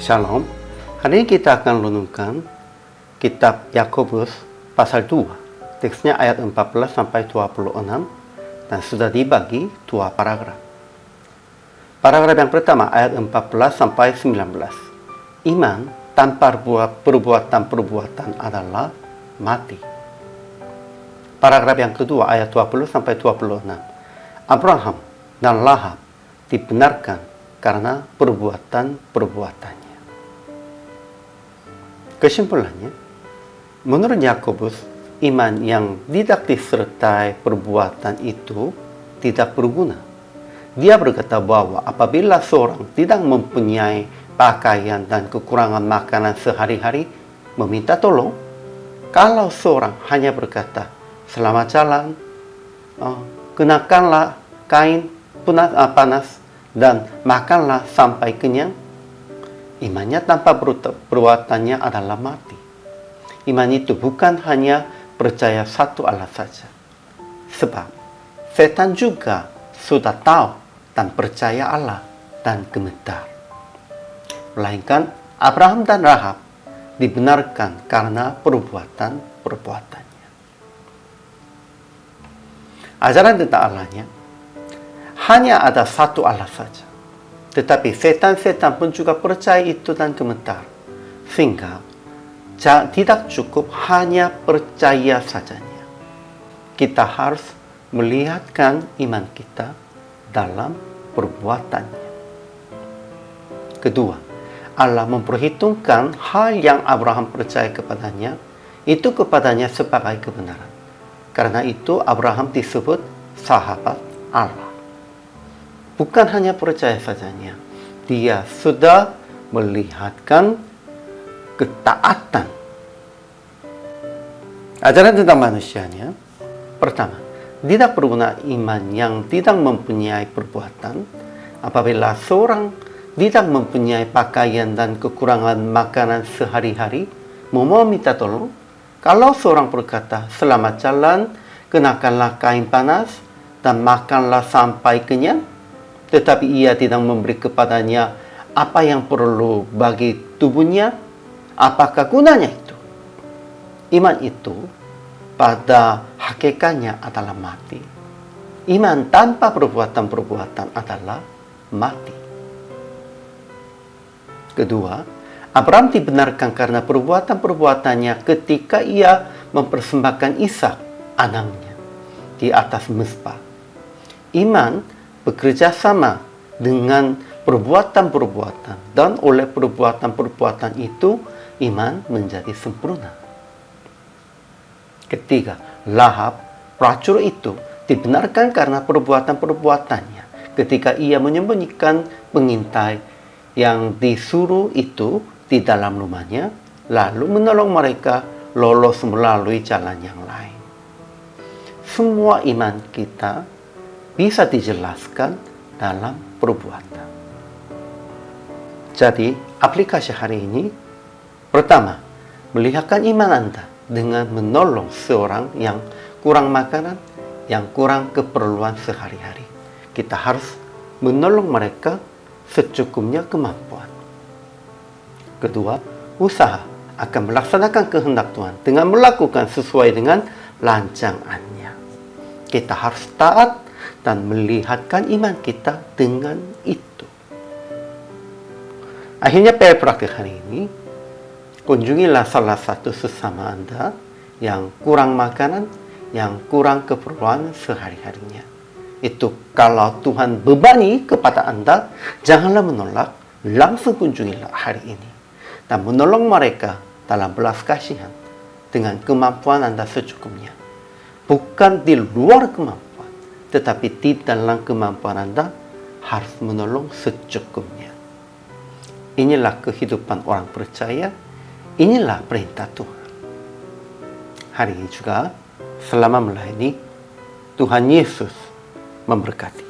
Shalom. Hari ini kita akan renungkan kitab Yakobus pasal 2. Teksnya ayat 14 sampai 26 dan sudah dibagi dua paragraf. Paragraf yang pertama ayat 14 sampai 19. Iman tanpa perbuatan adalah mati. Paragraf yang kedua ayat 20 sampai 26. Abraham dan Lahab dibenarkan karena perbuatan-perbuatannya. Kesimpulannya, menurut Yakobus, iman yang tidak disertai perbuatan itu tidak berguna. Dia berkata bahwa apabila seorang tidak mempunyai pakaian dan kekurangan makanan sehari-hari, meminta tolong. Kalau seorang hanya berkata, selamat jalan, kenakanlah kain panas, dan makanlah sampai kenyang, imannya tanpa perbuatannya adalah mati. Iman itu bukan hanya percaya satu Allah saja. Sebab setan juga sudah tahu dan percaya Allah dan gemetar. Melainkan Abraham dan Rahab dibenarkan karena perbuatan-perbuatannya. Ajaran tentang Allahnya hanya ada satu Allah saja. Tetapi setan-setan pun juga percaya itu dan gemetar. Sehingga tidak cukup hanya percaya sajanya. Kita harus melihatkan iman kita dalam perbuatannya. Kedua, Allah memperhitungkan hal yang Abraham percaya kepadanya, itu kepadanya sebagai kebenaran. Karena itu Abraham disebut sahabat Allah. Bukan hanya percaya sajanya, dia sudah melihatkan ketaatan. Ajaran tentang manusianya, pertama, tidak berguna iman yang tidak mempunyai perbuatan. Apabila seorang tidak mempunyai pakaian dan kekurangan makanan sehari-hari, mau minta tolong. Kalau seorang berkata, selamat jalan, kenakanlah kain panas, dan makanlah sampai kenyang, tetapi ia tidak memberi kepadanya apa yang perlu bagi tubuhnya, apakah gunanya itu? Iman itu pada hakikatnya adalah mati. Iman tanpa perbuatan-perbuatan adalah mati. Kedua, Abraham dibenarkan karena perbuatan-perbuatannya ketika ia mempersembahkan Ishak, anaknya, di atas mezbah. Iman bekerja sama dengan perbuatan-perbuatan, dan oleh perbuatan-perbuatan itu iman menjadi sempurna. Ketiga, Lahab, pelacur itu dibenarkan karena perbuatan-perbuatannya ketika ia menyembunyikan pengintai yang disuruh itu di dalam rumahnya, lalu menolong mereka lolos melalui jalan yang lain. Semua iman kita bisa dijelaskan dalam perbuatan. Jadi, aplikasi hari ini, pertama, melihatkan iman Anda dengan menolong seorang yang kurang makanan, yang kurang keperluan sehari-hari. Kita harus menolong mereka secukupnya kemampuan. Kedua, usaha akan melaksanakan kehendak Tuhan dengan melakukan sesuai dengan rancangannya. Kita harus taat dan melihatkan iman kita dengan itu. Akhirnya praktik hari ini, kunjungilah salah satu sesama Anda yang kurang makanan, yang kurang keperluan sehari-harinya. Itu kalau Tuhan bebani kepada Anda, janganlah menolak, langsung kunjungilah hari ini. Dan menolong mereka dalam belas kasihan dengan kemampuan Anda secukupnya. Bukan di luar kemampuan, tetapi di dalam kemampuan Anda harus menolong secukupnya. Inilah kehidupan orang percaya, inilah perintah Tuhan. Hari ini juga, selama melayani, Tuhan Yesus memberkati.